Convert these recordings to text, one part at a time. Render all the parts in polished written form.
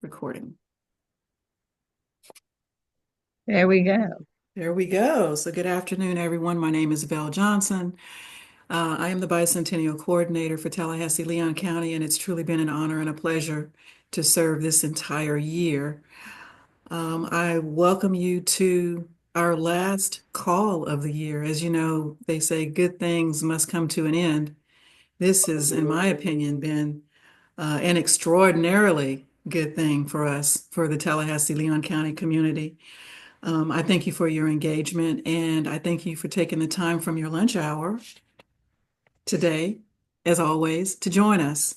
Recording. There we go. There we go. So, good afternoon, everyone. My name is Val Johnson. I am the Bicentennial Coordinator for Tallahassee-Leon County, and it's truly been an honor and a pleasure to serve this entire year. I welcome you to our last call of the year. As you know, they say good things must come to an end. This has, in my opinion, been an extraordinarily good thing for us, for the Tallahassee-Leon County community. I thank you for your engagement and I thank you for taking the time from your lunch hour today, as always, to join us.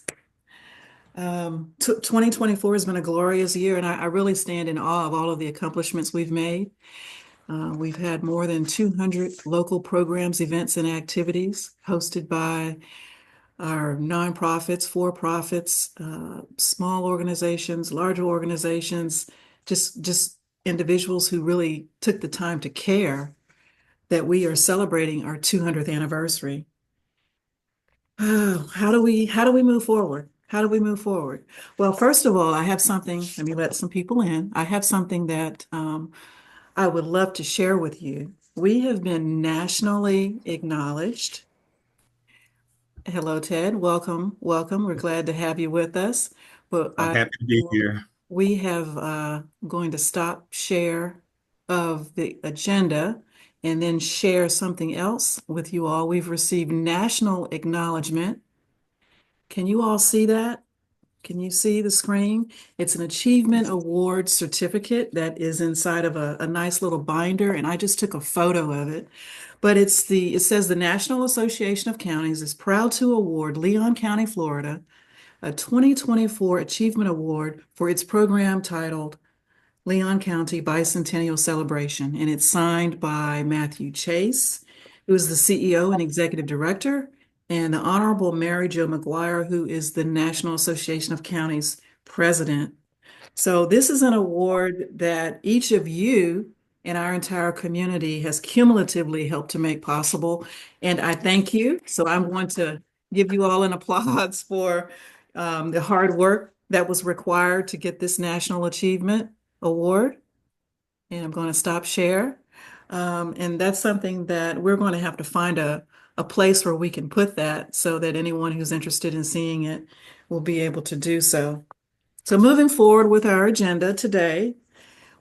2024 has been a glorious year, and I really stand in awe of all of the accomplishments we've made. We've had more than 200 local programs, events, and activities hosted by our nonprofits, for-profits, small organizations, larger organizations, just individuals who really took the time to care that we are celebrating our 200th anniversary. Oh, how do we move forward? How do we move forward? Well, first of all, I have something, let me let some people in. I have something that I would love to share with you. We have been nationally acknowledged. Hello, Ted. Welcome, welcome. We're glad to have you with us. But I'm happy to be here. we have going to stop share of the agenda and then share something else with you all. We've received national acknowledgement. Can you all see that? Can you see the screen? It's an achievement award certificate that is inside of a nice little binder, and I just took a photo of it. But it says the National Association of Counties is proud to award Leon County, Florida, a 2024 Achievement Award for its program titled Leon County Bicentennial Celebration, and it's signed by Matthew Chase, who is the CEO and Executive Director, and the Honorable Mary Jo McGuire, who is the National Association of Counties President. So this is an award that each of you in our entire community has cumulatively helped to make possible, and I thank you. So I'm going to give you all an applause for the hard work that was required to get this national achievement award. And I'm going to stop share. And that's something that we're going to have to find a place where we can put that so that anyone who's interested in seeing it will be able to do so. So moving forward with our agenda today,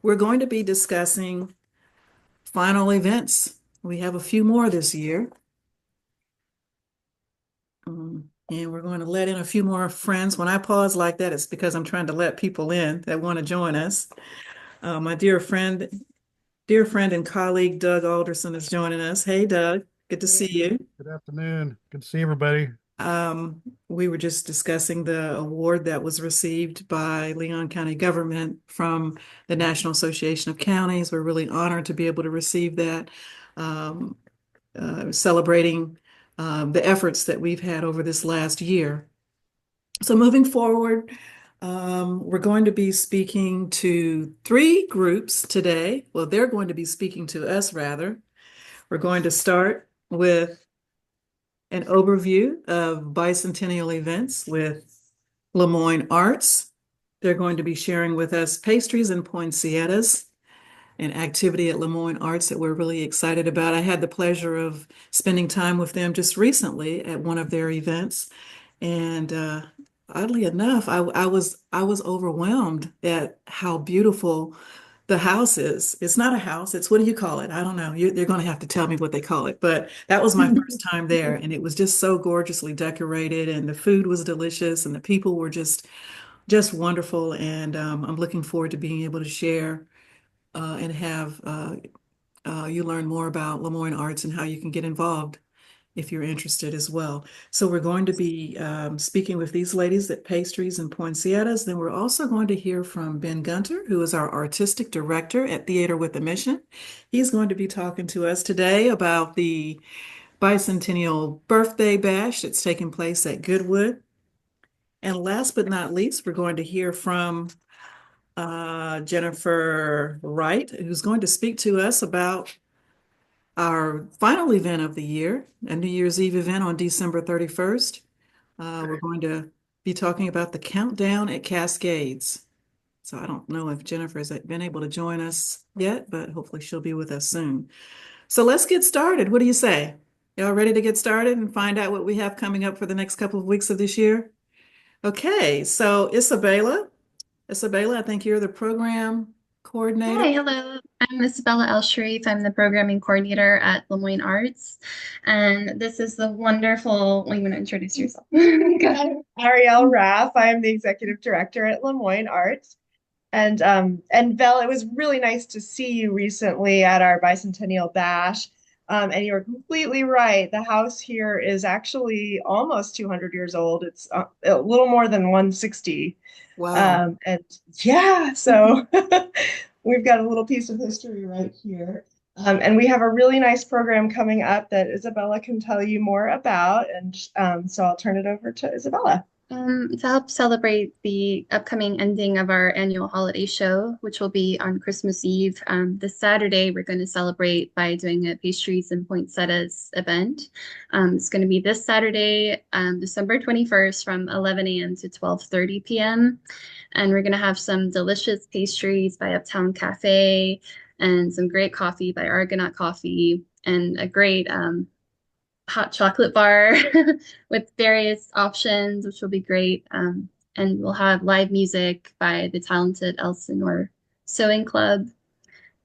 we're going to be discussing final events. We have a few more this year. And we're going to let in a few more friends. When I pause like that, it's because I'm trying to let people in that want to join us. My dear friend and colleague Doug Alderson is joining us. Hey, Doug, good to see you. Good afternoon. Good to see everybody. We were just discussing the award that was received by Leon County government from the National Association of Counties. We're really honored to be able to receive that, um, celebrating the efforts that we've had over this last year. So moving forward, we're going to be speaking to three groups today. Well, they're going to be speaking to us rather. We're going to start with an overview of bicentennial events with Lemoyne Arts. They're going to be sharing with us pastries and poinsettias, an activity at Lemoyne Arts that we're really excited about. I had the pleasure of spending time with them just recently at one of their events, and oddly enough, I was overwhelmed at how beautiful the house is. It's not a house. It's what do you call it? I don't know. They're going to have to tell me what they call it. But that was my first time there, and it was just so gorgeously decorated, and the food was delicious, and the people were just wonderful. And I'm looking forward to being able to share and have you learn more about Lemoyne Arts and how you can get involved if you're interested as well. So we're going to be speaking with these ladies at Pastries and Poinsettias. Then we're also going to hear from Ben Gunter, who is our artistic director at Theater with a Mission. He's going to be talking to us today about the bicentennial birthday bash that's taking place at Goodwood. And last but not least, we're going to hear from Jennifer Wright, who's going to speak to us about our final event of the year, a New Year's Eve event on December 31st. We're going to be talking about the countdown at Cascades. So I don't know if Jennifer has been able to join us yet, but hopefully she'll be with us soon. So let's get started. What do you say? Y'all ready to get started and find out what we have coming up for the next couple of weeks of this year? Okay, so Isabella, I think you're the program coordinator. Hi, hello. I'm Isabella El Sharif. I'm the programming coordinator at Lemoyne Arts. And this is the wonderful, well, you want to introduce yourself? Go ahead. Ariel Raff. I'm the executive director at Lemoyne Arts. And Vel, it was really nice to see you recently at our Bicentennial Bash. And you were completely right. The house here is actually almost 200 years old. It's a little more than 160. Wow. And yeah, so we've got a little piece of history right here. And we have a really nice program coming up that Isabella can tell you more about. And so I'll turn it over to Isabella. To help celebrate the upcoming ending of our annual holiday show, which will be on Christmas Eve, this Saturday, we're going to celebrate by doing a pastries and poinsettias event. It's going to be this Saturday, December 21st from 11 a.m. to 12:30 p.m. And we're going to have some delicious pastries by Uptown Cafe and some great coffee by Argonaut Coffee and a great hot chocolate bar with various options, which will be great. And we'll have live music by the talented Elsinore Sewing Club.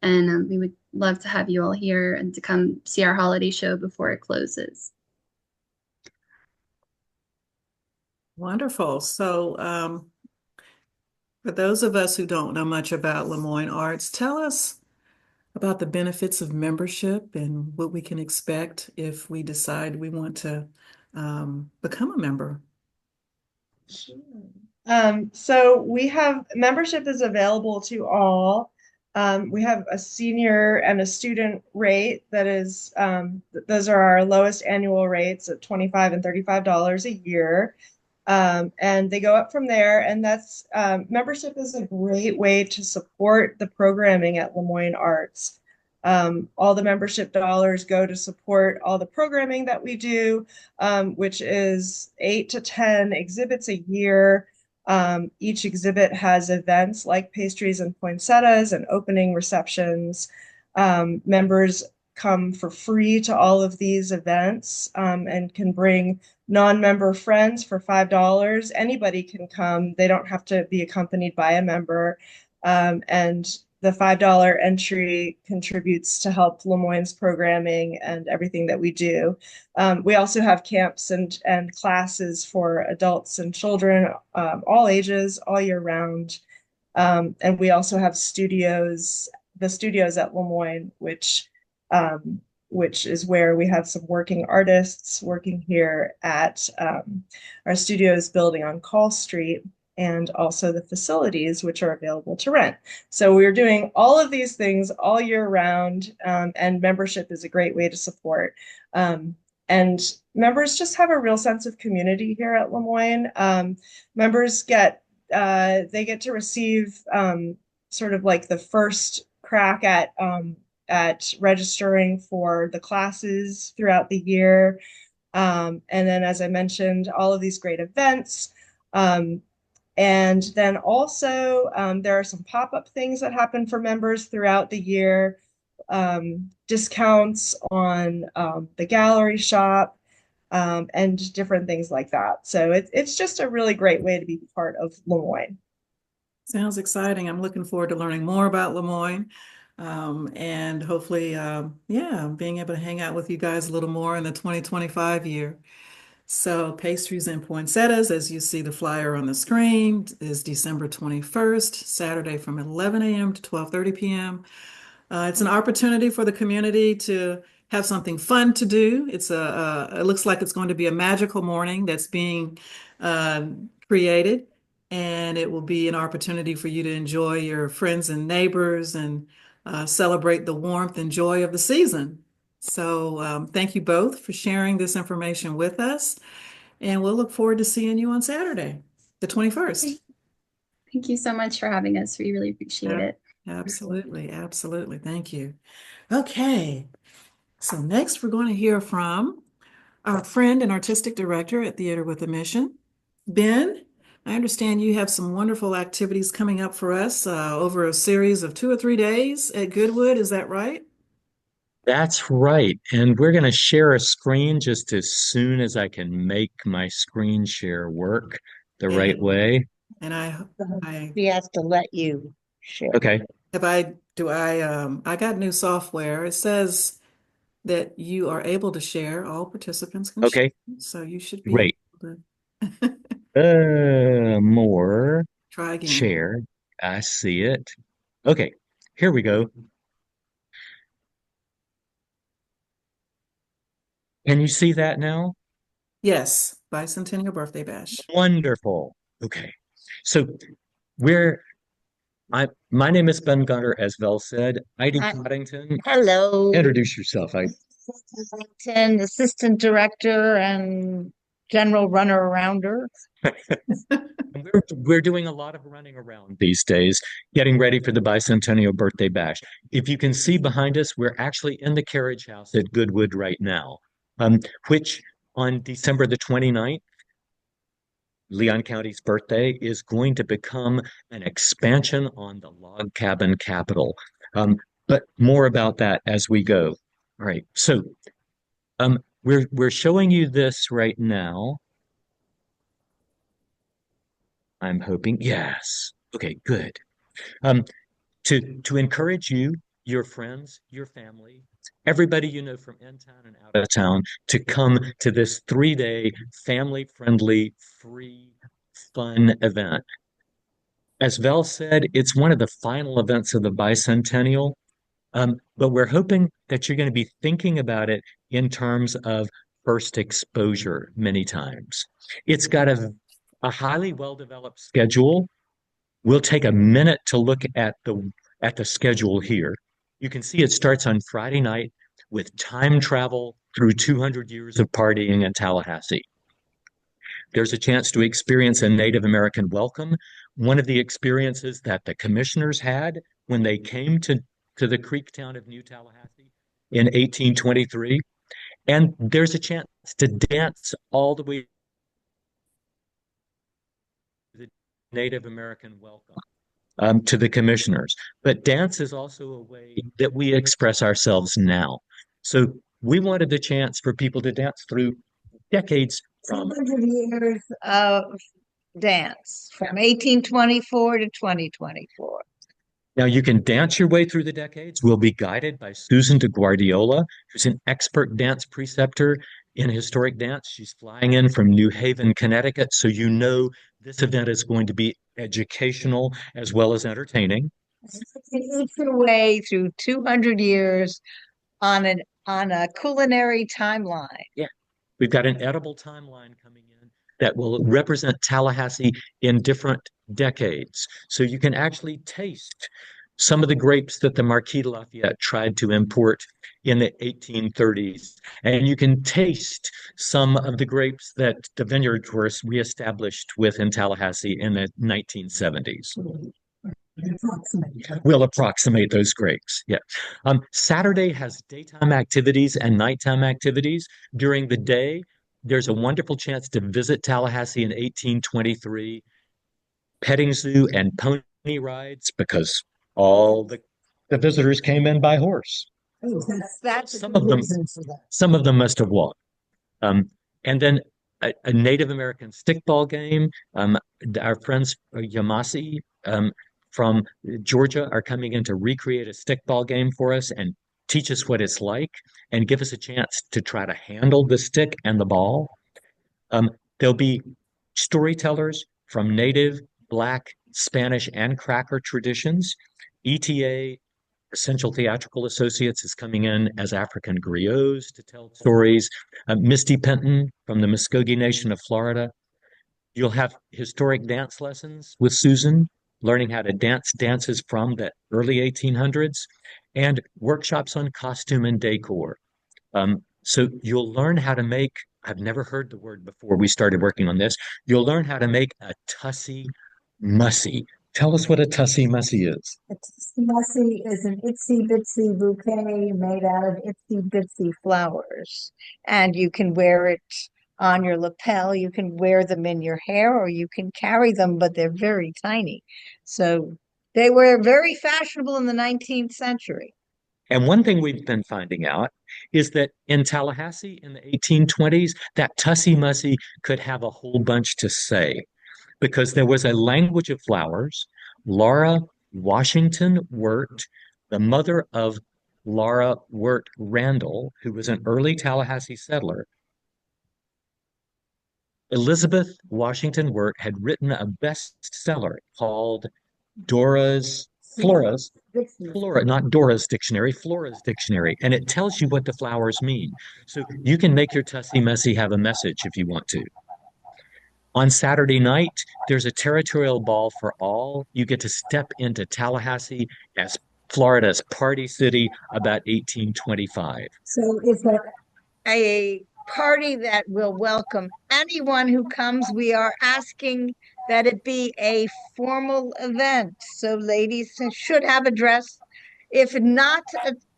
And we would love to have you all here and to come see our holiday show before it closes. Wonderful. So, for those of us who don't know much about Lemoyne Arts, tell us about the benefits of membership and what we can expect if we decide we want to become a member. Sure. So we have membership is available to all. We have a senior and a student rate that is, those are our lowest annual rates at $25 and $35 a year. And they go up from there. And that's membership is a great way to support the programming at Lemoyne Arts. All the membership dollars go to support all the programming that we do, which is 8 to 10 exhibits a year. Each exhibit has events like pastries and poinsettias and opening receptions. Members come for free to all of these events and can bring non-member friends for $5. Anybody can come. They don't have to be accompanied by a member. And the $5 entry contributes to help Lemoyne's programming and everything that we do. We also have camps and classes for adults and children, all ages, all year round. And we also have the studios at Lemoyne, which is where we have some working artists working here at our studios building on Call Street, and also the facilities which are available to rent. So we're doing all of these things all year round, and membership is a great way to support. And members just have a real sense of community here at Lemoyne. Members they get to receive sort of like the first crack at registering for the classes throughout the year. And then, as I mentioned, all of these great events. And then also, there are some pop-up things that happen for members throughout the year, discounts on the gallery shop, and different things like that. So it's just a really great way to be part of Lemoyne. Sounds exciting. I'm looking forward to learning more about Lemoyne, and hopefully, yeah, being able to hang out with you guys a little more in the 2025 year. So pastries and poinsettias, as you see the flyer on the screen, is December 21st, Saturday from 11 a.m. to 12:30 p.m. It's an opportunity for the community to have something fun to do. It looks like it's going to be a magical morning that's being created, and it will be an opportunity for you to enjoy your friends and neighbors and celebrate the warmth and joy of the season. So thank you both for sharing this information with us, and we'll look forward to seeing you on Saturday, the 21st. Thank you so much for having us. We really appreciate it. Absolutely, absolutely. Thank you. Okay, so next we're going to hear from our friend and artistic director at Theater with a Mission, Ben. I understand you have some wonderful activities coming up for us over a series of 2 or 3 days at Goodwood. Is that right? That's right. And we're going to share a screen just as soon as I can make my screen share work the right And, way. and I She has to let you share. Okay. I got new software. It says that you are able to share. All participants can share. Okay. So you should be Great. able to More try again. share. I see it. Okay. Here we go. Can you see that now? Yes, Bicentennial Birthday Bash. Wonderful. Okay. So we're my name is Ben Gunter, as Vel said. Heidi Hi. Coddington. Hello. Introduce yourself. Assistant director and general runner arounder. We're doing a lot of running around these days, getting ready for the Bicentennial Birthday Bash. If you can see behind us, we're actually in the carriage house at Goodwood right now, which on December the 29th, Leon County's birthday, is going to become an expansion on the log cabin capital. But more about that as we go. All right, so we're showing you this right now. I'm hoping, yes. Okay, good. Um, to encourage you, your friends, your family, everybody you know from in town and out of town to come to this 3-day family-friendly, free, fun event. As Val said, it's one of the final events of the bicentennial, but we're hoping that you're going to be thinking about it in terms of first exposure many times. It's got a highly well-developed schedule. We'll take a minute to look at the schedule here. You can see it starts on Friday night with time travel through 200 years of partying in Tallahassee. There's a chance to experience a Native American welcome, one of the experiences that the commissioners had when they came to the Creek town of New Tallahassee in 1823. And there's a chance to dance all the way to the Native American welcome to the commissioners. But dance is also a way that we express ourselves now. So we wanted the chance for people to dance through decades from 200 years of dance from 1824 to 2024. Now, you can dance your way through the decades. We'll be guided by Susan de Guardiola, who's an expert dance preceptor in historic dance. She's flying in from New Haven, Connecticut. So you know this event is going to be educational as well as entertaining. Each your way through 200 years on a culinary timeline. Yeah, we've got an edible timeline coming in that will represent Tallahassee in different decades. So you can actually taste some of the grapes that the Marquis de Lafayette tried to import in the 1830s. And you can taste some of the grapes that the vineyards were reestablished with in Tallahassee in the 1970s. We'll approximate those grapes. Yeah. Saturday has daytime activities and nighttime activities. During the day, there's a wonderful chance to visit Tallahassee in 1823, petting zoo and pony rides because all the visitors came in by horse. That's Some of them, some of them must have walked. And then a Native American stickball game. Our friends Yamasi from Georgia are coming in to recreate a stickball game for us and teach us what it's like and give us a chance to try to handle the stick and the ball. There'll be storytellers from Native, Black, Spanish, and Cracker traditions. ETA, Essential Theatrical Associates, is coming in as African griots to tell stories. Misty Penton from the Muskogee Nation of Florida. You'll have historic dance lessons with Susan, learning how to dance dances from the early 1800s, and workshops on costume and decor. So you'll learn how to make, I've never heard the word before we started working on this. You'll learn how to make a tussie mussy. Tell us what a tussie mussy is. A mussy is an itsy bitsy bouquet made out of itsy bitsy flowers, and you can wear it on your lapel. You can wear them in your hair or you can carry them, but they're very tiny. So they were very fashionable in the 19th century. And one thing we've been finding out is that in Tallahassee in the 1820s, that Tussie Mussy could have a whole bunch to say because there was a language of flowers. Laura Washington Wirt, the mother of Laura Wirt Randall, who was an early Tallahassee settler, Elizabeth Washington Wirt had written a bestseller called Dora's Flora's Flora, not Dora's dictionary, Flora's dictionary, and it tells you what the flowers mean. So you can make your Tussie Mussy have a message if you want to. On Saturday night, there's a territorial ball for all. You get to step into Tallahassee as Florida's party city about 1825. So it's a party that will welcome anyone who comes. We are asking that it be a formal event. So ladies should have a dress. If not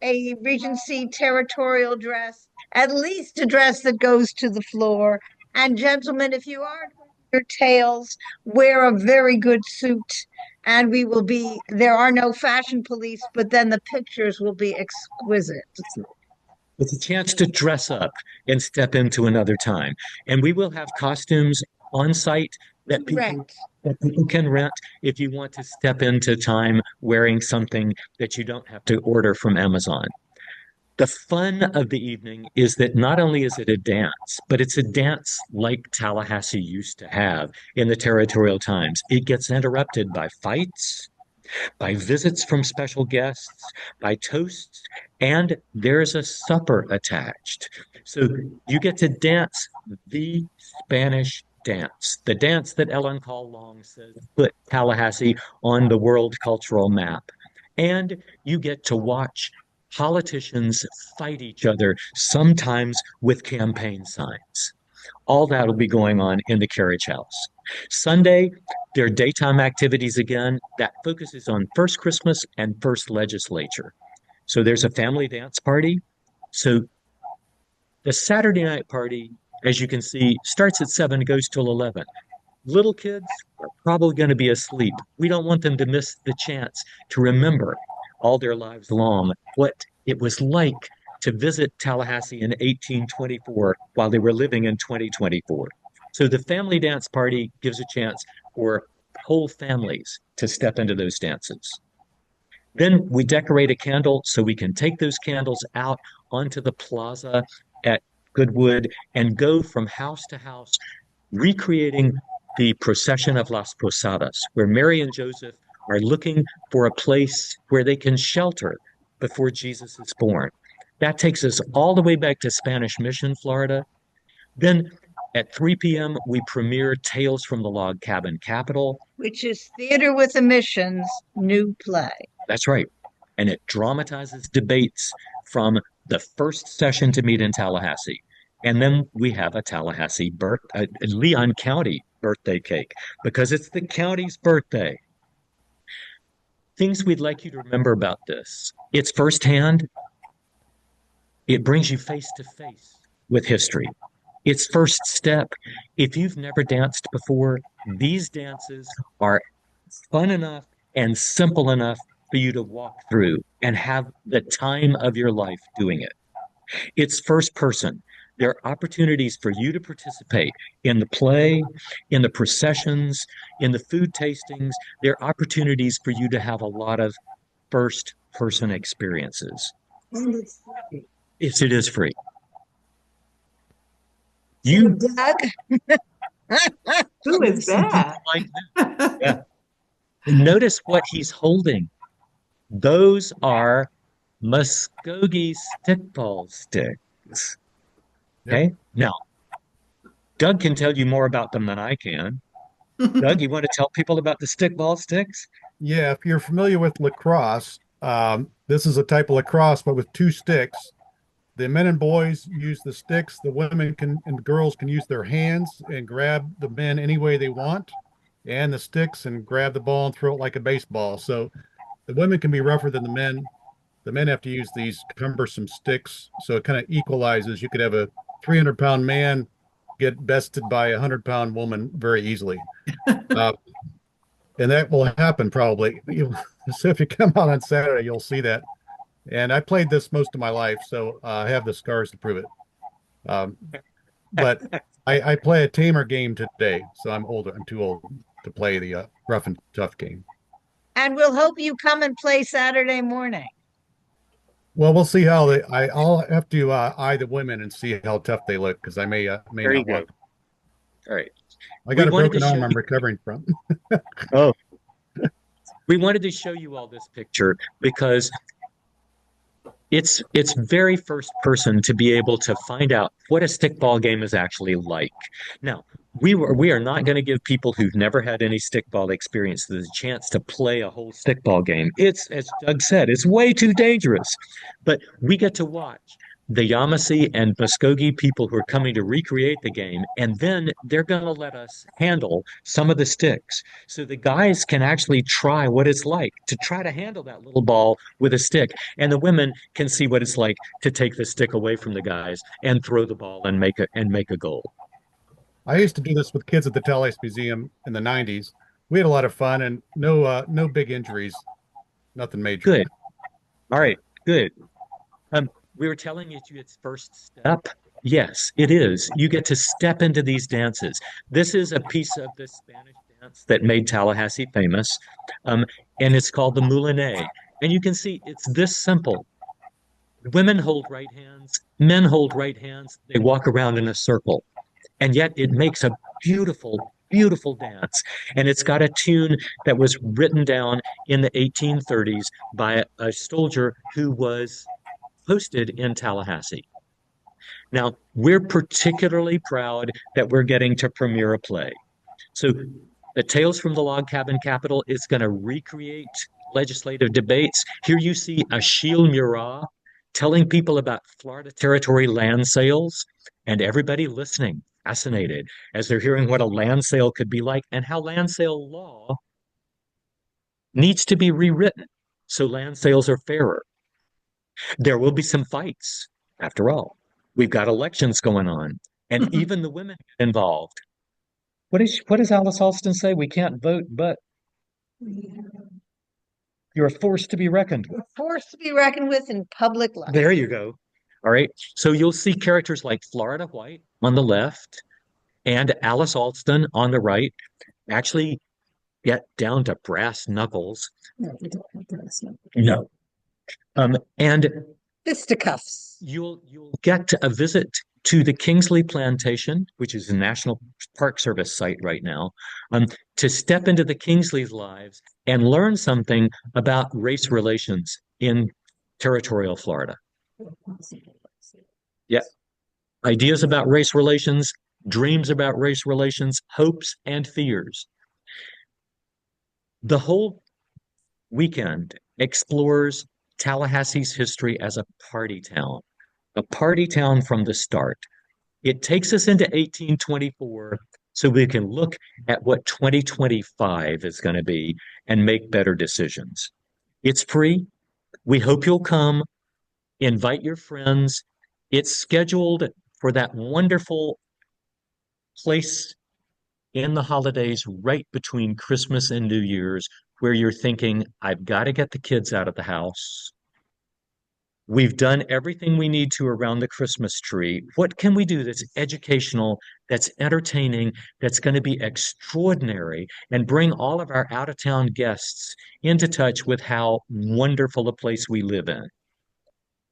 a Regency territorial dress, at least a dress that goes to the floor. And gentlemen, if you are your tails, wear a very good suit. And there are no fashion police, but then the pictures will be exquisite. It's a chance to dress up and step into another time. And we will have costumes on site Correct. that people can rent if you want to step into time wearing something that you don't have to order from Amazon. The fun of the evening is that not only is it a dance, but it's a dance like Tallahassee used to have in the territorial times. It gets interrupted by fights, by visits from special guests, by toasts, and there's a supper attached. So you get to dance the Spanish dance, the dance that Ellen Call Long says put Tallahassee on the world cultural map. And you get to watch politicians fight each other, sometimes with campaign signs. All that will be going on in the carriage house. Sunday, there are daytime activities again that focuses on first Christmas and first legislature. So there's a family dance party. So the Saturday night party, as you can see, starts at 7 and goes till 11. Little kids are probably going to be asleep. We don't want them to miss the chance to remember all their lives long what it was like to visit Tallahassee in 1824 while they were living in 2024. So the family dance party gives a chance for whole families to step into those dances. Then we decorate a candle so we can take those candles out onto the plaza at Goodwood and go from house to house, recreating the procession of Las Posadas, where Mary and Joseph are looking for a place where they can shelter before Jesus is born. That takes us all the way back to Spanish Mission, Florida. Then at 3 p.m., we premiere Tales from the Log Cabin Capital. Which is Theater with a Mission's new play. That's right. And it dramatizes debates from the first session to meet in Tallahassee. And then we have a Leon County birthday cake because it's the county's birthday. Things we'd like you to remember about this. It's firsthand. It brings you face to face with history. Its first step. If you've never danced before, these dances are fun enough and simple enough for you to walk through and have the time of your life doing it. It's first person. There are opportunities for you to participate in the play, in the processions, in the food tastings. There are opportunities for you to have a lot of first person experiences. And it's free. Yes, it is free. So, You Doug, Who is that? like that. Yeah. And notice what he's holding. Those are Muskogee stickball sticks. Okay. Now, Doug can tell you more about them than I can. Doug, you want to tell people about the stickball sticks? Yeah, if you're familiar with lacrosse, this is a type of lacrosse, but with two sticks. The men and boys use the sticks. The women can and the girls can use their hands and grab the men any way they want, and the sticks and grab the ball and throw it like a baseball. So the women can be rougher than the men. The men have to use these cumbersome sticks, so it kind of equalizes. You could have a 300-pound man get bested by 100-pound woman very easily. Uh, and that will happen probably. So if you come out on Saturday, you'll see that. And I played this most of my life, so I have the scars to prove it. Um, but I play a tamer game today, so I'm older. I'm too old to play the rough and tough game. And we'll hope you come and play Saturday morning. Well, we'll see how I'll have to eye the women and see how tough they look because I may There you not go. want. All right. I We got a wanted to broken show arm I'm you. recovering from. Oh, we wanted to show you all this picture because it's very first person to be able to find out what a stickball game is actually like. Now, we are not going to give people who've never had any stickball experience the chance to play a whole stickball game. It's, as Doug said, it's way too dangerous. But we get to watch the Yamasee and Muskogee people who are coming to recreate the game, and then they're going to let us handle some of the sticks. So the guys can actually try what it's like to try to handle that little ball with a stick. And the women can see what it's like to take the stick away from the guys and throw the ball and make a goal. I used to do this with kids at the Tallahassee Museum in the 90s. We had a lot of fun and no big injuries, nothing major. Good. All right. Good. We were telling you it's first step. Yes, it is. You get to step into these dances. This is a piece of the Spanish dance that made Tallahassee famous, um, and it's called the Moulinet. And you can see it's this simple. Women hold right hands, men hold right hands. They walk around in a circle, and yet it makes a beautiful, beautiful dance. And it's got a tune that was written down in the 1830s by a soldier who was posted in Tallahassee. Now, we're particularly proud that we're getting to premiere a play. So, the Tales from the Log Cabin Capital is going to recreate legislative debates. Here you see Achille Murat telling people about Florida Territory land sales, and everybody listening, fascinated, as they're hearing what a land sale could be like and how land sale law needs to be rewritten so land sales are fairer. There will be some fights. After all, we've got elections going on, and even the women get involved. What does Alice Alston say? We can't vote, but you're a force to be reckoned with. Force to be reckoned with in public life. There you go. All right. So you'll see characters like Florida White on the left and Alice Alston on the right actually get down to brass knuckles. No, we don't have that. No. And Fisticuffs. you'll get a visit to the Kingsley Plantation, which is a National Park Service site right now, to step into the Kingsley's lives and learn something about race relations in territorial Florida. Yeah. Ideas about race relations, dreams about race relations, hopes and fears. The whole weekend explores Tallahassee's history as a party town from the start. It takes us into 1824 so we can look at what 2025 is going to be and make better decisions. It's free. We hope you'll come. Invite your friends. It's scheduled for that wonderful place in the holidays right between Christmas and New Year's where you're thinking, I've got to get the kids out of the house. We've done everything we need to around the Christmas tree. What can we do that's educational, that's entertaining, that's going to be extraordinary, and bring all of our out of town guests into touch with how wonderful a place we live in?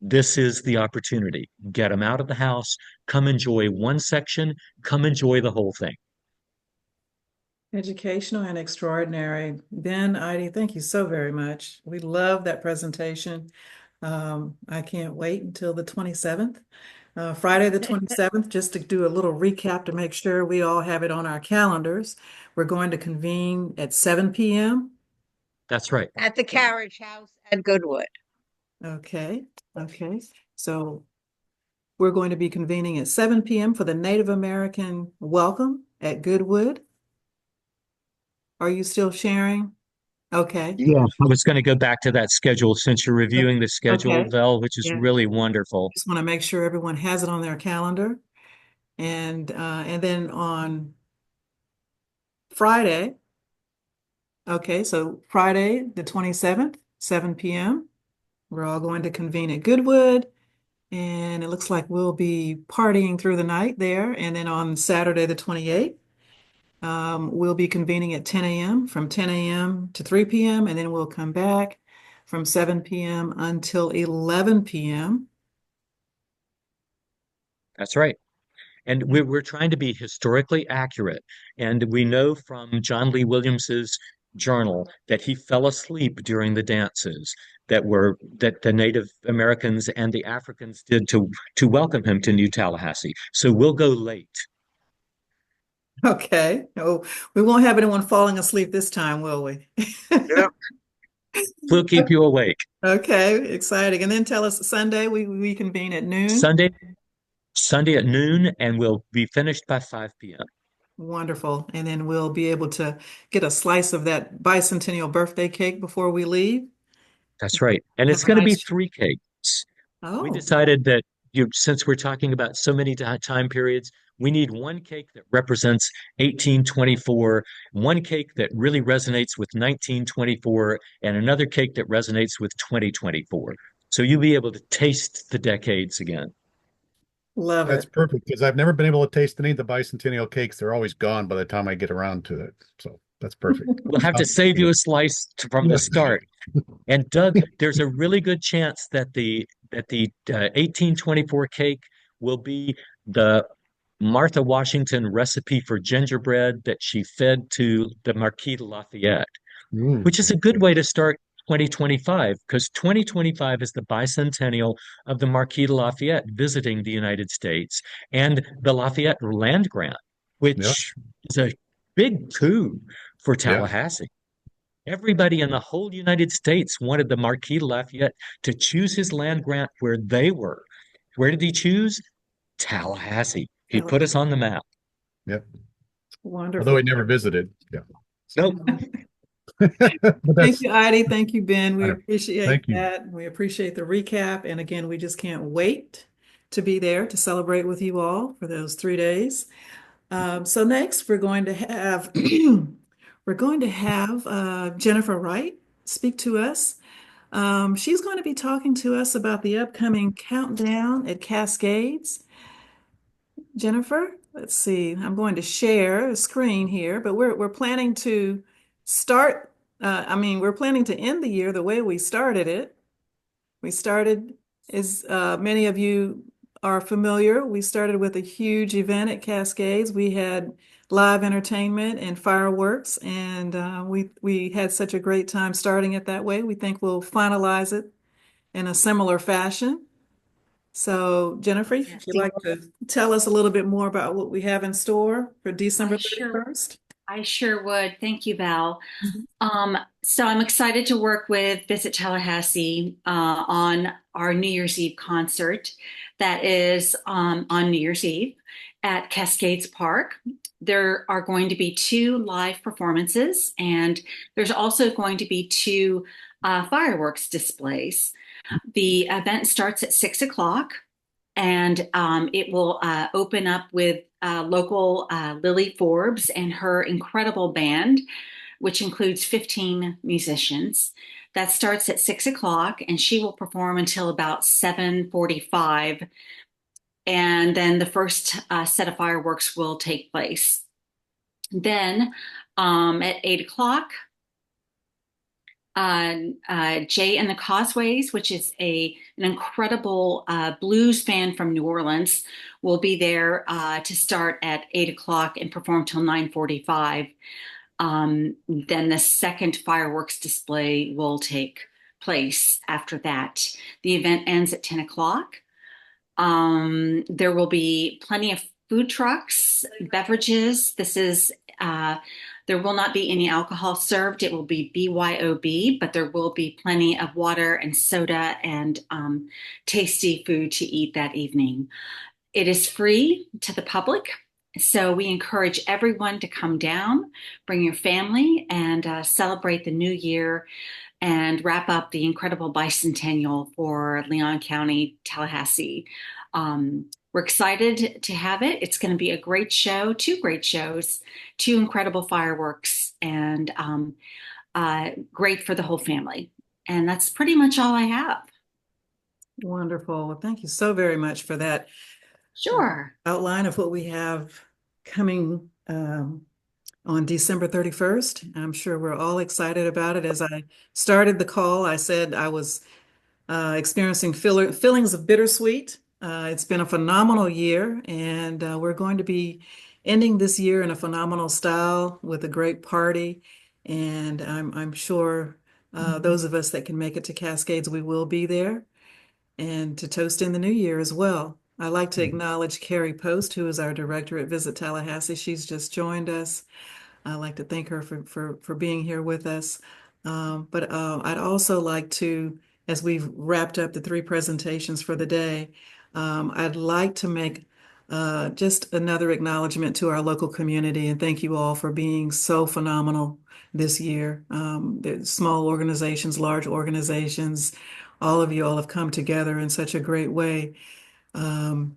This is the opportunity. Get them out of the house, come enjoy one section, come enjoy the whole thing. Educational and extraordinary. Ben, Heidi, thank you so very much. We love that presentation. I can't wait until the 27th. Friday the 27th, just to do a little recap to make sure we all have it on our calendars. We're going to convene at 7 p.m. That's right. At the Carriage House at Goodwood. Okay. So we're going to be convening at 7 p.m. for the Native American welcome at Goodwood. Are you still sharing? Okay. Yeah, I was going to go back to that schedule since you're reviewing the schedule, Okay. Vel, which is Yeah. really wonderful. Just want to make sure everyone has it on their calendar. And then on Friday, okay, so Friday, the 27th, 7 p.m., we're all going to convene at Goodwood. And it looks like we'll be partying through the night there. And then on Saturday, the 28th, we'll be convening at 10 a.m. from 10 a.m. to 3 p.m. And then we'll come back from 7 p.m. until 11 p.m. That's right. And we're trying to be historically accurate. And we know from John Lee Williams's journal that he fell asleep during the dances that the Native Americans and the Africans did to welcome him to New Tallahassee. So we'll go late. Okay. Oh, we won't have anyone falling asleep this time, will we? Yep. We'll keep you awake. Okay, exciting. And then tell us Sunday, we convene at noon. Sunday, Sunday at noon, and we'll be finished by 5 p.m. Wonderful. And then we'll be able to get a slice of that bicentennial birthday cake before we leave. That's right. And Have it's a going to be nice, three cakes. We oh, decided that since we're talking about so many time periods, we need one cake that represents 1824, one cake that really resonates with 1924, and another cake that resonates with 2024. So you'll be able to taste the decades again. love That's it. perfect because I've never been able to taste any of the bicentennial cakes. They're always gone by the time I get around to it. So that's perfect. We'll have to Sounds save you good. a slice from the Yeah. start. And Doug, there's a really good chance that the 1824 cake will be the Martha Washington recipe for gingerbread that she fed to the Marquis de Lafayette, Mm, which is a good way to start 2025 because 2025 is the bicentennial of the Marquis de Lafayette visiting the United States and the Lafayette land grant, yeah. which is a big coup for Yeah. Tallahassee. Everybody in the whole United States wanted the Marquis de Lafayette to choose his land grant where they were. Where did he choose? Tallahassee. He put us on the map. Yeah. Although Wonderful. I never visited. Yeah. Nope. But Thank that's you, Heidi. Thank you, Ben. I We know. appreciate Thank you. that. We appreciate the recap. And again, we just can't wait to be there to celebrate with you all for those 3 days. So next, we're going to have Jennifer Wright speak to us. She's going to be talking to us about the upcoming countdown at Cascades. Jennifer, let's see. I'm going to share a screen here, but we're planning to start. We're planning to end the year the way we started it. We started, as many of you are familiar, we started with a huge event at Cascades. We had live entertainment and fireworks, and we had such a great time starting it that way. We think we'll finalize it in a similar fashion. So, Jennifer, if Yes, you'd like to tell us a little bit more about what we have in store for December I sure 31st. I sure would. Thank you, Val. Mhm. So I'm excited to work with Visit Tallahassee on our New Year's Eve concert that is on New Year's Eve at Cascades Park. There are going to be two live performances, and there's also going to be two fireworks displays. The event starts at 6 o'clock, and it will open up with local Lily Forbes and her incredible band, which includes 15 musicians. That starts at 6 o'clock, and she will perform until about 7:45, and then the first set of fireworks will take place. Then at 8 o'clock, Jay and the Causeways, which is an incredible blues band from New Orleans, will be there to start at 8 o'clock and perform till 9:45. Then the second fireworks display will take place after that. The event ends at 10 o'clock. There will be plenty of food trucks, beverages. There will not be any alcohol served. It will be BYOB, but there will be plenty of water and soda and tasty food to eat that evening. It is free to the public, so we encourage everyone to come down, bring your family, and celebrate the new year and wrap up the incredible bicentennial for Leon County, Tallahassee. We're excited to have it. It's going to be a great show, two great shows, two incredible fireworks, and great for the whole family. And that's pretty much all I have. Wonderful. Well, thank you so very much for that Sure. outline of what we have coming on December 31st. I'm sure we're all excited about it. As I started the call, I said I was experiencing feelings of bittersweet. It's been a phenomenal year, and we're going to be ending this year in a phenomenal style with a great party. And I'm sure those of us that can make it to Cascades, we will be there and to toast in the new year as well. I'd like to acknowledge Carrie Post, who is our director at Visit Tallahassee. She's just joined us. I'd like to thank her for being here with us. But I'd also like to, as we've wrapped up the three presentations for the day, I'd like to make just another acknowledgement to our local community and thank you all for being so phenomenal this year. The small organizations, large organizations, all of you all have come together in such a great way. And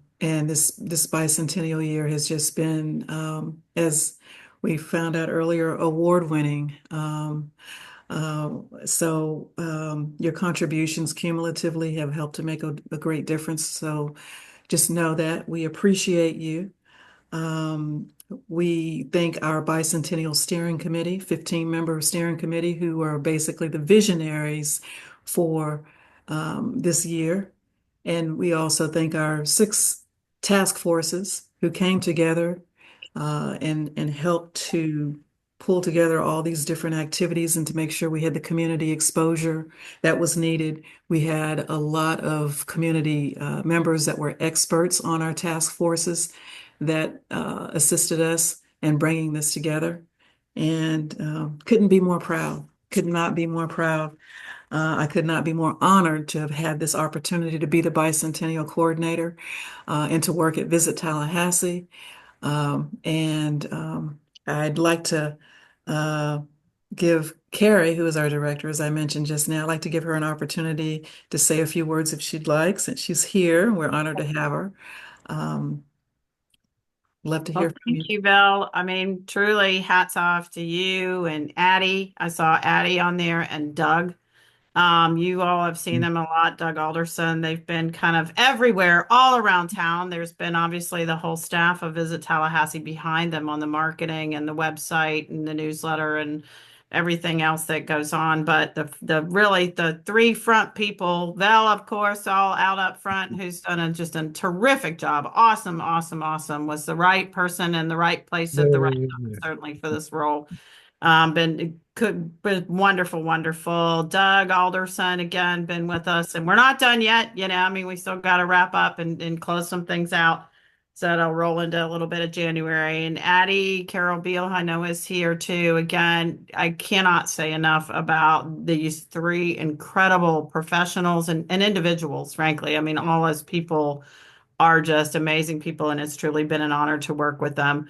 this bicentennial year has just been, as we found out earlier, award winning. Your contributions cumulatively have helped to make a great difference. So just know that we appreciate you. Um, we thank our Bicentennial Steering Committee, 15-member steering committee, who are basically the visionaries for this year. And we also thank our 6 task forces who came together and helped to pull together all these different activities and to make sure we had the community exposure that was needed. We had a lot of community members that were experts on our task forces that assisted us in bringing this together. And couldn't be more proud, could not be more proud. I could not be more honored to have had this opportunity to be the Bicentennial Coordinator and to work at Visit Tallahassee. I'd like to uh, give Carrie, who is our director, as I mentioned just now, I'd like to give her an opportunity to say a few words if she'd like, since she's here. We're honored to have her. Um, Love to hear Well, from thank you. you, Bill. I mean, truly hats off to you and Addie. I saw Addie on there and Doug. You all have seen them a lot, Doug Alderson. They've been kind of everywhere, all around town. There's been obviously the whole staff of Visit Tallahassee behind them on the marketing and the website and the newsletter and everything else that goes on. But the really the three front people, Val, of course, all out up front, who's done just a terrific job. Awesome, awesome, awesome. Was the right person in the right place at the right time, certainly for this role. Been wonderful, wonderful. Doug Alderson again been with us, and we're not done yet. I mean, we still got to wrap up and close some things out. So that'll roll into a little bit of January. And Addie Carol Beal, I know, is here too. Again, I cannot say enough about these three incredible professionals and individuals, frankly. I mean, all as people are just amazing people, and it's truly been an honor to work with them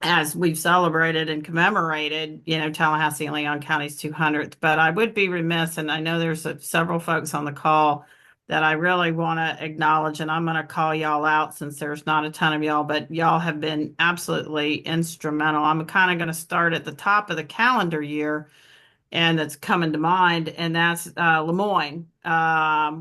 as we've celebrated and commemorated, Tallahassee and Leon County's 200th. But I would be remiss, and I know there's several folks on the call that I really want to acknowledge, and I'm going to call y'all out since there's not a ton of y'all, but y'all have been absolutely instrumental. I'm kind of going to start at the top of the calendar year and that's coming to mind, and that's Lemoyne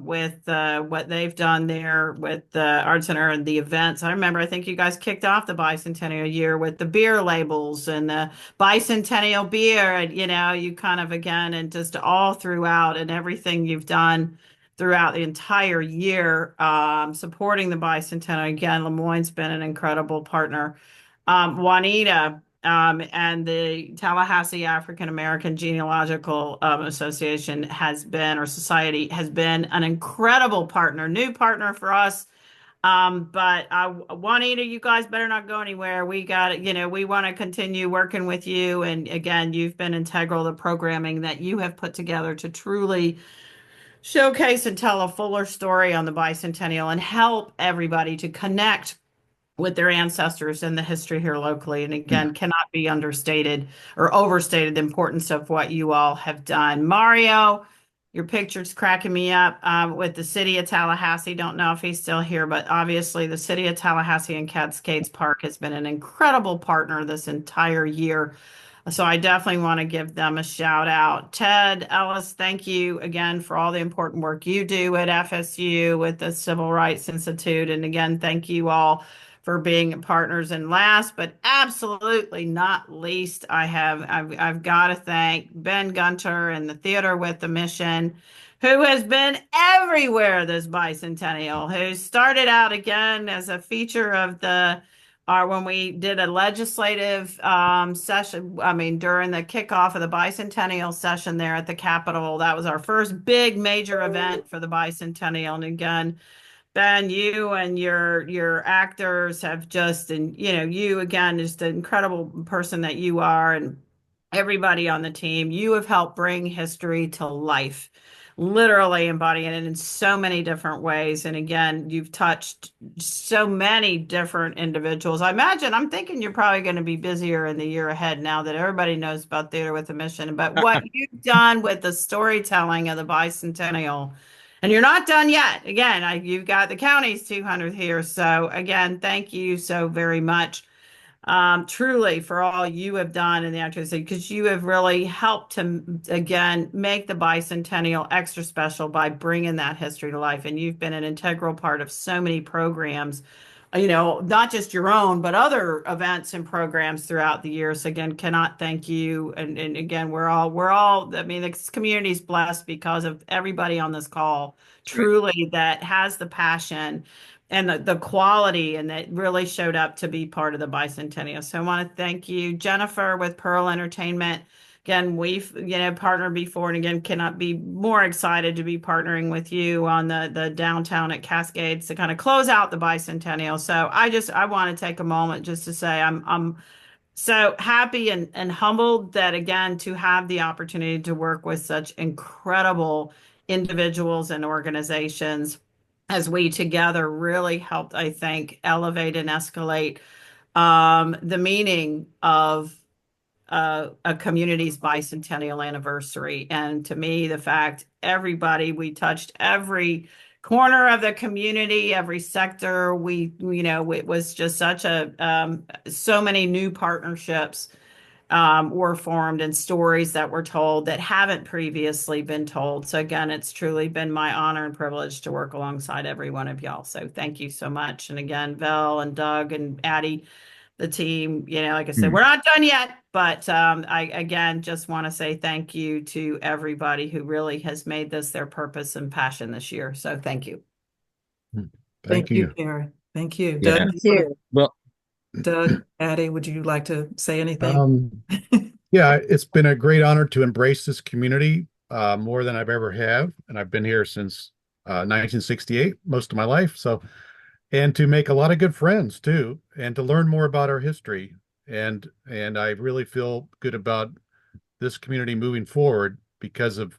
with what they've done there with the Art Center and the events. I remember, I think you guys kicked off the bicentennial year with the beer labels and the bicentennial beer, and you kind of again, and just all throughout and everything you've done throughout the entire year, supporting the bicentennial. Again, Lemoyne's been an incredible partner. Juanita, and the Tallahassee African American Genealogical Association has been, or Society has been, an incredible partner, new partner for us. But Juanita, you guys better not go anywhere. We got it. We want to continue working with you. And again, you've been integral to the programming that you have put together to truly showcase and tell a fuller story on the bicentennial and help everybody to connect with their ancestors and the history here locally. And again, cannot be understated or overstated the importance of what you all have done. Mario, your picture's cracking me up with the city of Tallahassee. Don't know if he's still here, but obviously the city of Tallahassee and Cascades Park has been an incredible partner this entire year. So I definitely want to give them a shout out. Ted Ellis, thank you again for all the important work you do at FSU with the Civil Rights Institute. And again, thank you all for being partners. And last but absolutely not least, I've got to thank Ben Gunter and the Theater with the Mission, who has been everywhere this bicentennial, who started out again as a feature of the when we did a legislative session, I mean, during the kickoff of the bicentennial session there at the Capitol. That was our first big major event for the bicentennial. And again, Ben, you and your actors have just, and you again, just an incredible person that you are, and everybody on the team, you have helped bring history to life, literally embodying it in so many different ways. And again, you've touched so many different individuals. I'm thinking you're probably going to be busier in the year ahead now that everybody knows about Theater with a Mission. But what you've done with the storytelling of the bicentennial, and you're not done yet. Again, you've got the county's 200th here. So again, thank you so very much, truly, for all you have done in the activity, because you have really helped to, again, make the bicentennial extra special by bringing that history to life. And you've been an integral part of so many programs, not just your own, but other events and programs throughout the years. So again, cannot thank you. And again, I mean, this community is blessed because of everybody on this call, truly, that has the passion and the quality, and that really showed up to be part of the bicentennial. So I want to thank you, Jennifer, with Pearl Entertainment. Again, we've partnered before, and again, cannot be more excited to be partnering with you on the downtown at Cascades to kind of close out the bicentennial. So I want to take a moment just to say I'm so happy and humbled that, again, to have the opportunity to work with such incredible individuals and organizations as we together really helped, I think, elevate and escalate the meaning of a community's bicentennial anniversary. And to me, the fact we touched every corner of the community, every sector. It was just so many new partnerships were formed and stories that were told that haven't previously been told. So again, it's truly been my honor and privilege to work alongside every one of y'all. So thank you so much. And again, Vel and Doug and Addie, the team, like I said, we're not done yet, but I again just want to say thank you to everybody who really has made this their purpose and passion this year. So thank you. Thank you. Karen. Thank you. Yeah. Thank you. Well, Doug, Addie, would you like to say anything? Yeah, it's been a great honor to embrace this community more than I've ever have, and I've been here since 1968, most of my life. So, and to make a lot of good friends too, and to learn more about our history, and I really feel good about this community moving forward because of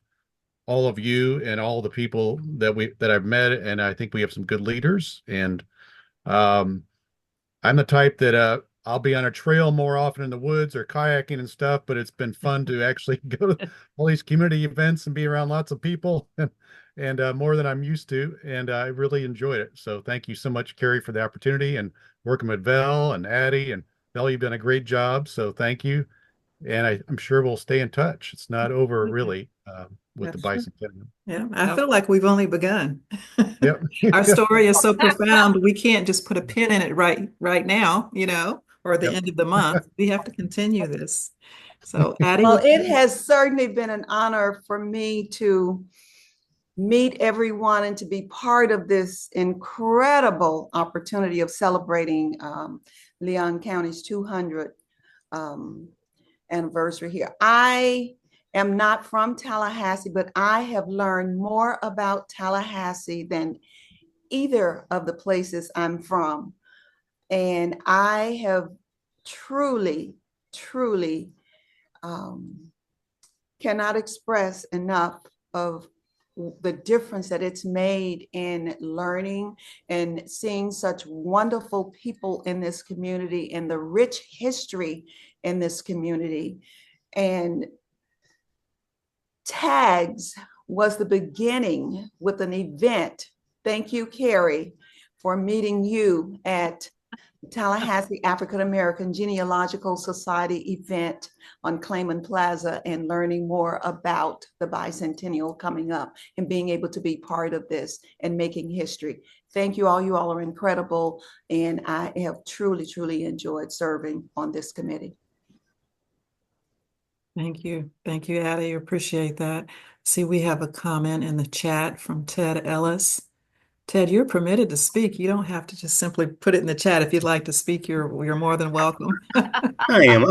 all of you and all the people that I've met, and I think we have some good leaders. And um, I'm the type that I'll be on a trail more often in the woods or kayaking and stuff, but it's been fun to actually go to all these community events and be around lots of people and more than I'm used to. And I really enjoyed it. So thank you so much, Carrie, for the opportunity, and working with Vel and Addie. And Vel, you've done a great job. So thank you. And I'm sure we'll stay in touch. It's not over really with the bicentennial. Yeah, I feel like we've only begun. Yep. Our story is so profound, we can't just put a pin in it right now, or at the Yep. end of the month. We have to continue this. So, Addie, Well, it has certainly been an honor for me to meet everyone and to be part of this incredible opportunity of celebrating Leon County's 200th anniversary here. I am not from Tallahassee, but I have learned more about Tallahassee than either of the places I'm from. And I have truly cannot express enough of the difference that it's made in learning and seeing such wonderful people in this community and the rich history in this community. And Tags was the beginning with an event. Thank you, Carrie, for meeting you at Tallahassee African American Genealogical Society event on Clayman Plaza and learning more about the bicentennial coming up and being able to be part of this and making history. Thank you all. You all are incredible. And I have truly, truly enjoyed serving on this committee. Thank you. Thank you, Addie. Appreciate that. See, we have a comment in the chat from Ted Ellis. Ted, you're permitted to speak. You don't have to just simply put it in the chat. If you'd like to speak, you're more than welcome. I am.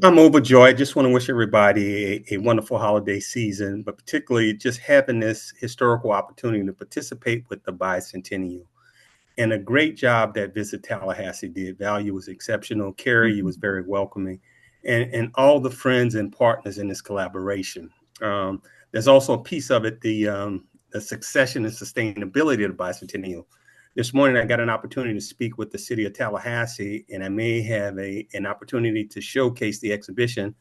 I'm overjoyed. Just want to wish everybody a wonderful holiday season, but particularly just having this historical opportunity to participate with the bicentennial. And a great job that Visit Tallahassee did. Value was exceptional. Carrie, you was very welcoming, and all the friends and partners in this collaboration. There's also a piece of it, the succession and sustainability of the bicentennial. This morning, I got an opportunity to speak with the city of Tallahassee, and I may have an opportunity to showcase the exhibition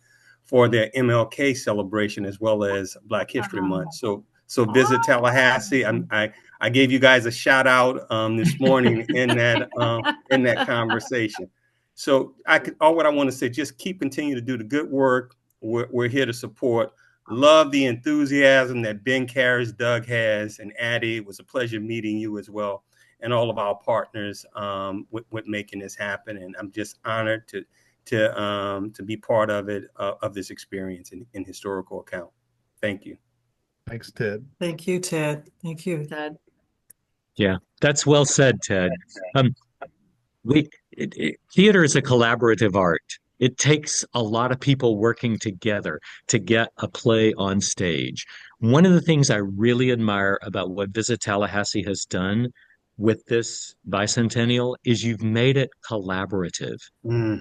for their MLK celebration as well as Black History Month. So visit Tallahassee. I gave you guys a shout out this morning in that conversation. So what I want to say, just continue to do the good work. We're here to support. Love the enthusiasm that Ben carries, Doug has, and Addie. It was a pleasure meeting you as well, and all of our partners with making this happen. And I'm just honored to be part of it, of this experience in historical account. Thank you. Thanks, Ted. Thank you, Ted. Thank you, Ted. Yeah, that's well said, Ted. Theater is a collaborative art. It takes a lot of people working together to get a play on stage. One of the things I really admire about what Visit Tallahassee has done with this bicentennial is you've made it collaborative.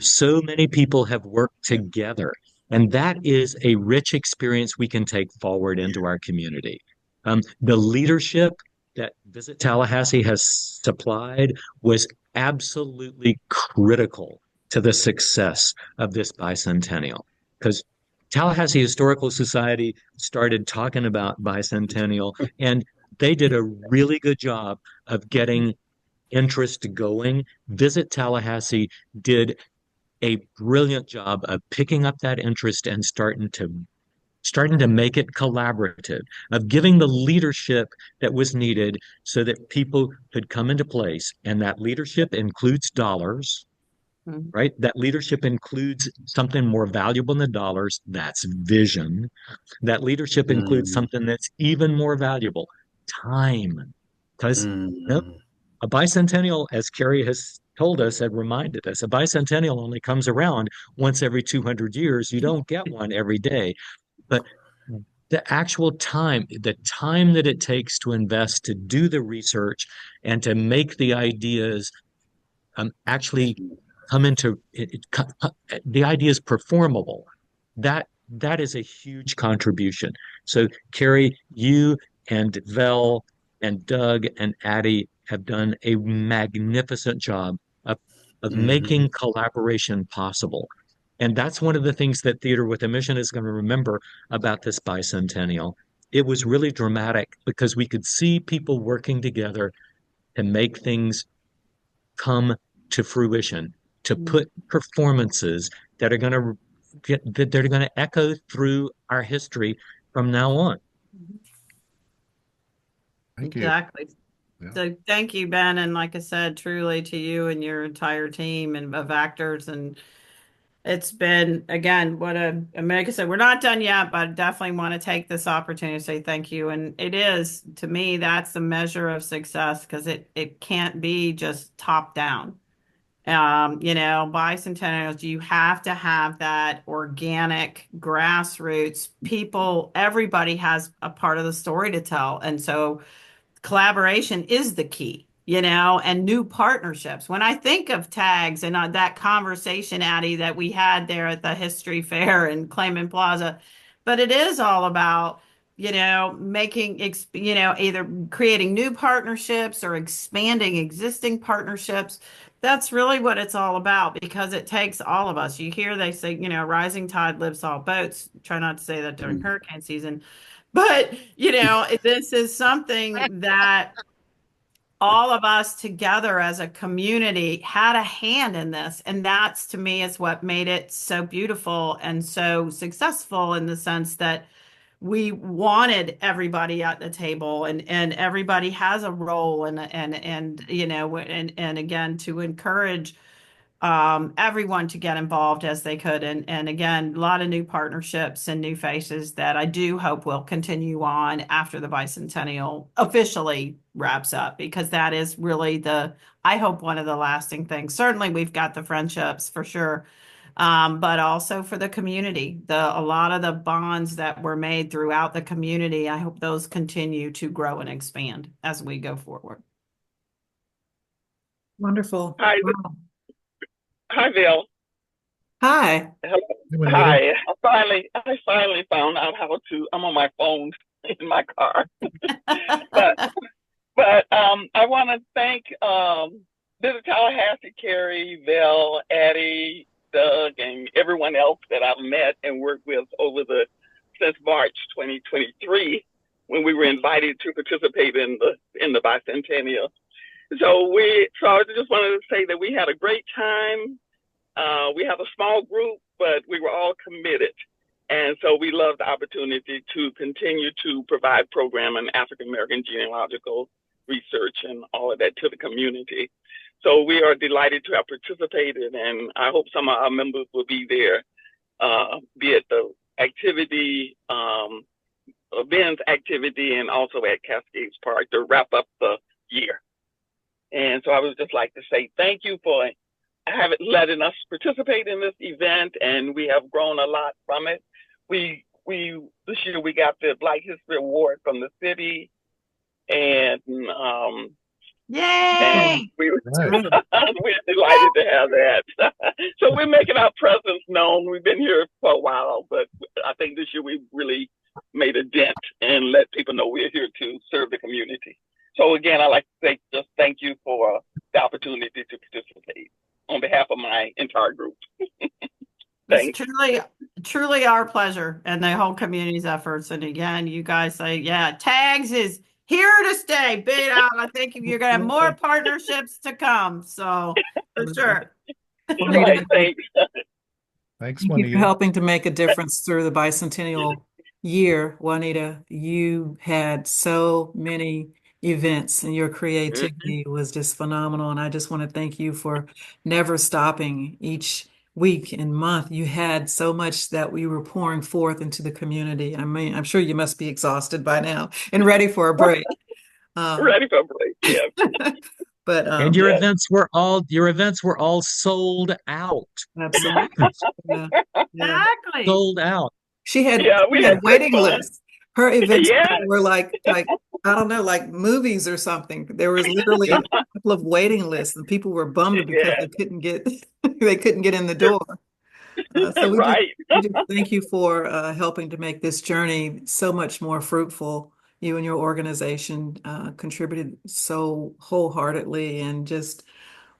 So many people have worked together, and that is a rich experience we can take forward into our community. The leadership that Visit Tallahassee has supplied was absolutely critical to the success of this bicentennial, because Tallahassee Historical Society started talking about bicentennial, and they did a really good job of getting interest going. Visit Tallahassee did a brilliant job of picking up that interest and starting to make it collaborative, of giving the leadership that was needed so that people could come into place. And that leadership includes dollars, right? That leadership includes something more valuable than dollars. That's vision. That leadership includes something that's even more valuable, time. Because a bicentennial, as Carrie has told us and reminded us, a bicentennial only comes around once every 200 years. You don't get one every day. But the actual time, the time that it takes to invest, to do the research, and to make the ideas actually come into the ideas performable, that is a huge contribution. So, Carrie, you and Vel and Doug and Addie have done a magnificent job of making collaboration possible. And that's one of the things that Theater with a Mission is going to remember about this bicentennial. It was really dramatic because we could see people working together to make things come to fruition, to put performances that are going to echo through our history from now on. Thank you. Exactly. Yeah. So thank you, Ben. And like I said, truly to you and your entire team and of actors. And it's been, again, like I said, we're not done yet, but I definitely want to take this opportunity to say thank you. And it is, to me, that's the measure of success, because it can't be just top down. Bicentennials, you have to have that organic grassroots people. Everybody has a part of the story to tell. And so collaboration is the key, and new partnerships. When I think of tags and that conversation, Addie, that we had there at the history fair in Clayman Plaza, but it is all about making, either creating new partnerships or expanding existing partnerships. That's really what it's all about because it takes all of us. You hear they say, rising tide lifts all boats. Try not to say that during hurricane season. But, this is something that all of us together as a community had a hand in this. And that's to me is what made it so beautiful and so successful in the sense that we wanted everybody at the table and everybody has a role and again to encourage everyone to get involved as they could. And again, a lot of new partnerships and new faces that I do hope will continue on after the Bicentennial officially wraps up, because that is really I hope, one of the lasting things. Certainly, we've got the friendships for sure. But also for the community, a lot of the bonds that were made throughout the community, I hope those continue to grow and expand as we go forward. Wonderful. Hi, Wow. hi, Bill. Hi. Hi. I finally found out how to. I'm on my phone in my car, but I want to thank Visit Tallahassee, Carrie, Vel, Addie, Doug, and everyone else that I've met and worked with since March 2023, when we were invited to participate in the Bicentennial. So I just wanted to say that we had a great time. We have a small group, but we were all committed. And so we love the opportunity to continue to provide program in African American genealogical research and all of that to the community. So we are delighted to have participated, and I hope some of our members will be there, be at the activity, events activity, and also at Cascades Park to wrap up the year. And so I would just like to say thank you for letting us participate in this event, and we have grown a lot from it. This year we got the Black History Award from the city, and Yay! we're delighted to have that. So we're making our presence known. We've been here for a while, but I think this year we really made a dent and let people know we're here to serve the community. So again, I'd like to say just thank you for the opportunity to participate on behalf of my entire group. It's truly our pleasure and the whole community's efforts. And again, you guys say, tags is here to stay. Big I think you're going to have more partnerships to come. So for sure. Right, thanks. Thanks, Thank you for Juanita. helping to make a difference through the Bicentennial year, Juanita. You had so many events and your creativity was just phenomenal. And I just want to thank you for never stopping each week and month. You had so much that we were pouring forth into the community. I mean, I'm sure you must be exhausted by now and ready for a break. Ready for a break, yeah. But and your events were all sold out. absolutely. Yeah. Exactly. Sold out. She had waiting lists. Her events were like I don't know, like movies or something. There was literally a couple of waiting lists, and people were bummed because they couldn't get in the door. So we just thank you for helping to make this journey so much more fruitful. You and your organization contributed so wholeheartedly, and just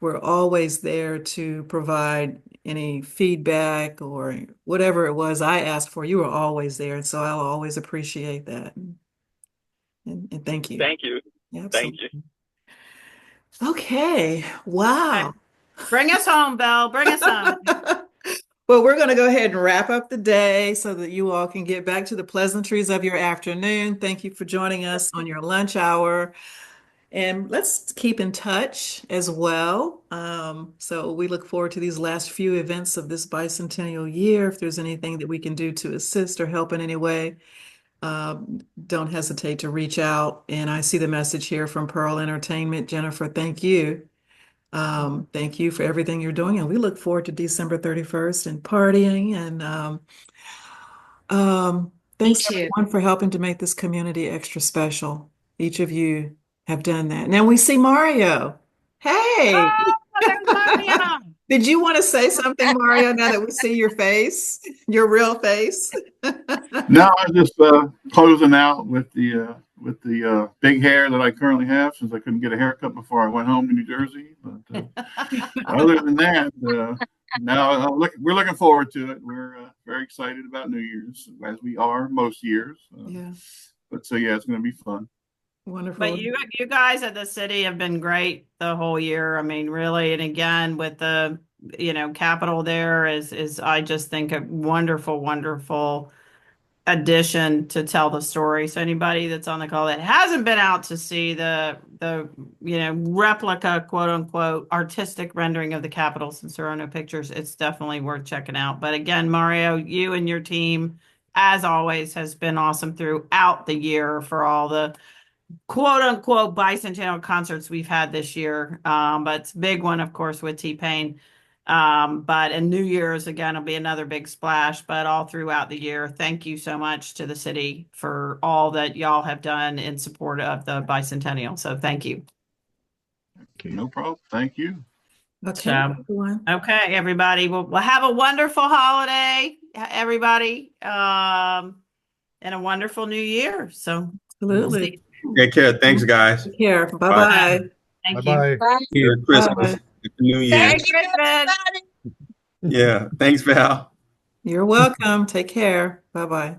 we're always there to provide any feedback or whatever it was I asked for. You were always there, and so I'll always appreciate that. And thank you. Thank you. Yeah, thank you. Okay. Wow. Bring us home, Belle. Bring us home. Well, we're going to go ahead and wrap up the day so that you all can get back to the pleasantries of your afternoon. Thank you for joining us on your lunch hour. And let's keep in touch as well. So we look forward to these last few events of this bicentennial year. If there's anything that we can do to assist or help in any way, don't hesitate to reach out. And I see the message here from Pearl Entertainment. Jennifer, thank you. Thank you for everything you're doing. And we look forward to December 31st and partying. And thanks everyone for helping to make this community extra special. Each of you have done that. Now we see Mario. Hey. Oh, there's Mario. Did you want to say something, Mario, now that we see your face, your real face? No, I'm just closing out with the big hair that I currently have, since I couldn't get a haircut before I went home to New Jersey. But other than that, now we're looking forward to it. We're very excited about New Year's, as we are most years. Yeah, But so yeah, it's going to be fun. wonderful. But you guys at the city have been great the whole year. I mean, really, and again with the Capitol there is I just think a wonderful, wonderful addition to tell the story. So anybody that's on the call that hasn't been out to see the replica, quote unquote, artistic rendering of the Capitol, since there are no pictures, it's definitely worth checking out. But again, Mario, you and your team, as always, has been awesome throughout the year for all the quote unquote bicentennial concerts we've had this year. But it's a big one, of course, with T-Pain. But in New Year's, again, will be another big splash, but all throughout the year. Thank you so much to the city for all that y'all have done in support of the bicentennial. So thank you. Okay, no problem. Thank you. Okay, So, everyone. okay, everybody. We'll have a wonderful holiday, everybody. And a wonderful new year. So Absolutely. Take care. Thanks, guys. Take care. Bye. Bye-bye. thank you. Bye-bye. Bye. Merry Christmas. Bye. Happy New Year. Thank Merry you, Christmas. everybody. Yeah. Thanks, Val. You're welcome. Take care. Bye-bye.